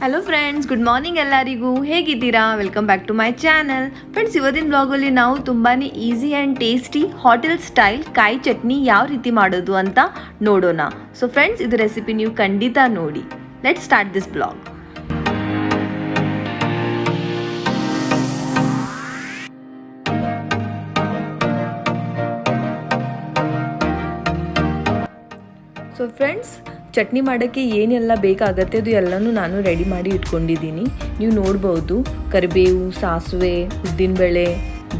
Hello friends, good morning ಎಲ್ಲರಿಗೂ. ಹೇಗಿದ್ದೀರಾ? Welcome back to my channel. Friends, ಇವತ್ತಿನ ಬ್ಲಾಗಲ್ಲಿ ನಾವು ತುಂಬಾ easy and tasty hotel style ಕಾಯಿ ಚಟ್ನಿ ಯಾವ ರೀತಿ ಮಾಡೋದು ಅಂತ ನೋಡೋಣ. ಸೊ ಫ್ರೆಂಡ್ಸ್, ಇದು ರೆಸಿಪಿ ನೀವು ಖಂಡಿತ ನೋಡಿ. Let's start this blog. So friends, chutney ಮಾಡೋಕ್ಕೆ ಏನೆಲ್ಲ ಬೇಕಾಗತ್ತೆ ಅದು ಎಲ್ಲನೂ ನಾನು ರೆಡಿ ಮಾಡಿ ಇಟ್ಕೊಂಡಿದ್ದೀನಿ. ನೀವು ನೋಡ್ಬೋದು, ಕರಿಬೇವು, ಸಾಸಿವೆ, ಉದ್ದಿನಬೇಳೆ,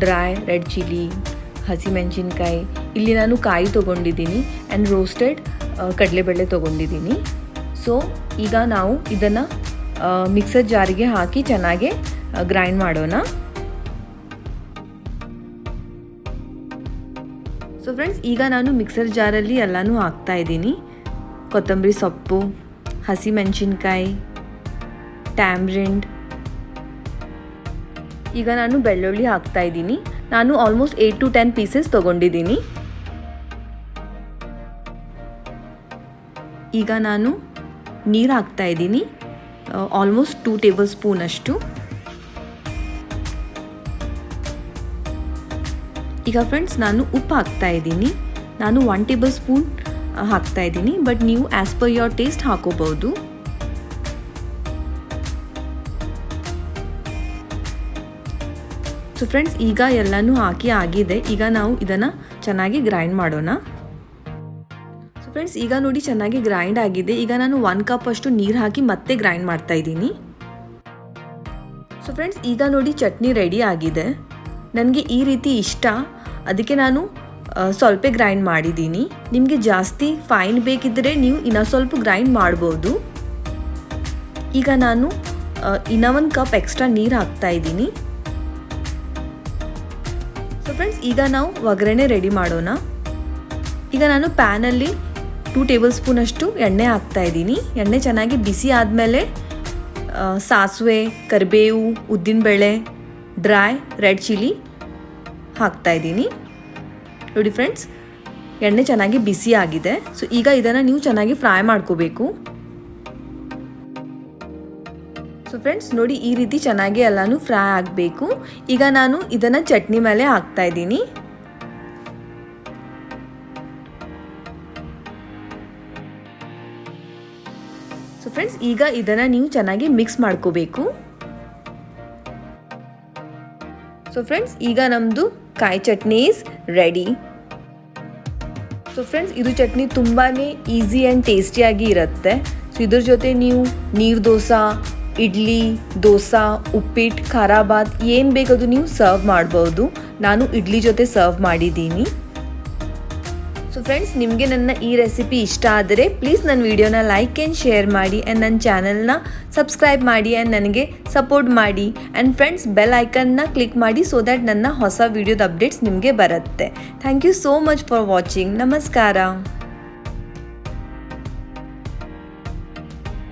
ಡ್ರೈ ರೆಡ್ ಚಿಲ್ಲಿ, ಹಸಿಮೆಣಸಿನ್ಕಾಯಿ. ಇಲ್ಲಿ ನಾನು ಕಾಯಿ ತೊಗೊಂಡಿದ್ದೀನಿ ಆ್ಯಂಡ್ ರೋಸ್ಟೆಡ್ ಕಡಲೆಬೇಳೆ ತೊಗೊಂಡಿದ್ದೀನಿ. ಸೊ ಈಗ ನಾವು ಇದನ್ನು ಮಿಕ್ಸರ್ ಜಾರಿಗೆ ಹಾಕಿ ಚೆನ್ನಾಗಿ ಗ್ರೈಂಡ್ ಮಾಡೋಣ. ಸೊ ಫ್ರೆಂಡ್ಸ್, ಈಗ ನಾನು ಮಿಕ್ಸರ್ ಜಾರಲ್ಲಿ ಎಲ್ಲನೂ ಹಾಕ್ತಾ ಇದ್ದೀನಿ. ಕೊತ್ತಂಬರಿ ಸೊಪ್ಪು, ಹಸಿಮೆಣಸಿನ್ಕಾಯಿ, ಟ್ಯಾಮ್ರಿಂಡ್. ಈಗ ನಾನು ಬೆಳ್ಳುಳ್ಳಿ ಹಾಕ್ತಾ ಇದ್ದೀನಿ. ನಾನು ಆಲ್ಮೋಸ್ಟ್ 8 to 10 ಪೀಸಸ್ ತೊಗೊಂಡಿದ್ದೀನಿ. ಈಗ ನಾನು ನೀರು ಹಾಕ್ತಾ ಇದ್ದೀನಿ, ಆಲ್ಮೋಸ್ಟ್ 2 ಟೇಬಲ್ ಸ್ಪೂನ್ ಅಷ್ಟು. ಈಗ ಫ್ರೆಂಡ್ಸ್, ನಾನು ಉಪ್ಪು ಹಾಕ್ತಾ ಇದ್ದೀನಿ. ನಾನು 1 ಟೇಬಲ್ ಸ್ಪೂನ್ ಹಾಕ್ತಾ ಇದ್ದೀನಿ, ಬಟ್ ನೀವು ಆ್ಯಸ್ ಪರ್ ಯೋರ್ ಟೇಸ್ಟ್ ಹಾಕೋಬಹುದು. ಸೊ ಫ್ರೆಂಡ್ಸ್, ಈಗ ಎಲ್ಲನೂ ಹಾಕಿ ಆಗಿದೆ. ಈಗ ನಾವು ಇದನ್ನು ಚೆನ್ನಾಗಿ ಗ್ರೈಂಡ್ ಮಾಡೋಣ. ಸೊ ಫ್ರೆಂಡ್ಸ್, ಈಗ ನೋಡಿ ಚೆನ್ನಾಗಿ ಗ್ರೈಂಡ್ ಆಗಿದೆ. ಈಗ ನಾನು 1 ಕಪ್ ಅಷ್ಟು ನೀರು ಹಾಕಿ ಮತ್ತೆ ಗ್ರೈಂಡ್ ಮಾಡ್ತಾ ಇದ್ದೀನಿ. ಸೊ ಫ್ರೆಂಡ್ಸ್, ಈಗ ನೋಡಿ ಚಟ್ನಿ ರೆಡಿ ಆಗಿದೆ. ನನಗೆ ಈ ರೀತಿ ಇಷ್ಟ, ಅದಕ್ಕೆ ನಾನು ಸ್ವಲ್ಪ ಗ್ರೈಂಡ್ ಮಾಡಿದ್ದೀನಿ. ನಿಮಗೆ ಜಾಸ್ತಿ ಫೈನ್ ಬೇಕಿದ್ದರೆ ನೀವು ಇನ್ನೂ ಸ್ವಲ್ಪ ಗ್ರೈಂಡ್ ಮಾಡ್ಬೋದು. ಈಗ ನಾನು ಇನ್ನೂ 1 ಕಪ್ ಎಕ್ಸ್ಟ್ರಾ ನೀರು ಹಾಕ್ತಾ ಇದ್ದೀನಿ. ಸೊ ಫ್ರೆಂಡ್ಸ್, ಈಗ ನಾವು ಒಗ್ಗರಣೆ ರೆಡಿ ಮಾಡೋಣ. ಈಗ ನಾನು ಪ್ಯಾನಲ್ಲಿ 2 ಟೇಬಲ್ ಸ್ಪೂನ್ ಅಷ್ಟು ಎಣ್ಣೆ ಹಾಕ್ತಾ ಇದ್ದೀನಿ. ಎಣ್ಣೆ ಚೆನ್ನಾಗಿ ಬಿಸಿ ಆದಮೇಲೆ ಸಾಸಿವೆ, ಕರಿಬೇವು, ಉದ್ದಿನಬೇಳೆ, ಡ್ರೈ ರೆಡ್ ಚಿಲ್ಲಿ ಹಾಕ್ತಾ ಇದ್ದೀನಿ. ನೋಡಿ ಫ್ರೆಂಡ್ಸ್, ಎಣ್ಣೆ ಚೆನ್ನಾಗಿ ಬಿಸಿ ಆಗಿದೆ. ಸೊ ಈಗ ಇದನ್ನು ನೀವು ಚೆನ್ನಾಗಿ ಫ್ರೈ ಮಾಡ್ಕೋಬೇಕು. ಸೊ ಫ್ರೆಂಡ್ಸ್, ನೋಡಿ ಈ ರೀತಿ ಚೆನ್ನಾಗಿ ಎಲ್ಲನೂ ಫ್ರೈ ಆಗಬೇಕು. ಈಗ ನಾನು ಇದನ್ನು ಚಟ್ನಿ ಮೇಲೆ ಹಾಕ್ತಾ ಇದ್ದೀನಿ. ಸೊ ಫ್ರೆಂಡ್ಸ್, ಈಗ ಇದನ್ನು ನೀವು ಚೆನ್ನಾಗಿ ಮಿಕ್ಸ್ ಮಾಡ್ಕೋಬೇಕು. ಸೊ ಫ್ರೆಂಡ್ಸ್, ಈಗ ನಮ್ಮದು ಕಾಯಿ chutney is ready. So friends, ಇದು ಚಟ್ನಿ ತುಂಬಾ ಈಸಿ ಆ್ಯಂಡ್ ಟೇಸ್ಟಿಯಾಗಿ ಇರುತ್ತೆ. ಸೊ ಇದ್ರ ಜೊತೆ ನೀವು ನೀರು ದೋಸೆ, ಇಡ್ಲಿ, ದೋಸೆ, ಉಪ್ಪಿಟ್ಟು, ಖಾರ ಬಾತ್ ಏನು ಬೇಕದು ನೀವು ಸರ್ವ್ ಮಾಡ್ಬೋದು. ನಾನು ಇಡ್ಲಿ ಜೊತೆ ಸರ್ವ್ ಮಾಡಿದ್ದೀನಿ. ಸೊ ಫ್ರೆಂಡ್ಸ್, ನಿಮಗೆ ನನ್ನ ಈ ರೆಸಿಪಿ ಇಷ್ಟ ಆದರೆ ಪ್ಲೀಸ್ ನನ್ನ ವಿಡಿಯೋನ ಲೈಕ್ ಆ್ಯಂಡ್ ಶೇರ್ ಮಾಡಿ ಆ್ಯಂಡ್ ನನ್ನ ಚಾನಲ್ನ ಸಬ್ಸ್ಕ್ರೈಬ್ ಮಾಡಿ ಆ್ಯಂಡ್ ನನಗೆ ಸಪೋರ್ಟ್ ಮಾಡಿ. ಆ್ಯಂಡ್ ಫ್ರೆಂಡ್ಸ್, ಬೆಲ್ ಐಕನ್ನ ಕ್ಲಿಕ್ ಮಾಡಿ ಸೊ ದ್ಯಾಟ್ ನನ್ನ ಹೊಸ ವಿಡಿಯೋದ ಅಪ್ಡೇಟ್ಸ್ ನಿಮಗೆ ಬರುತ್ತೆ. Thank you so much for watching. ನಮಸ್ಕಾರ.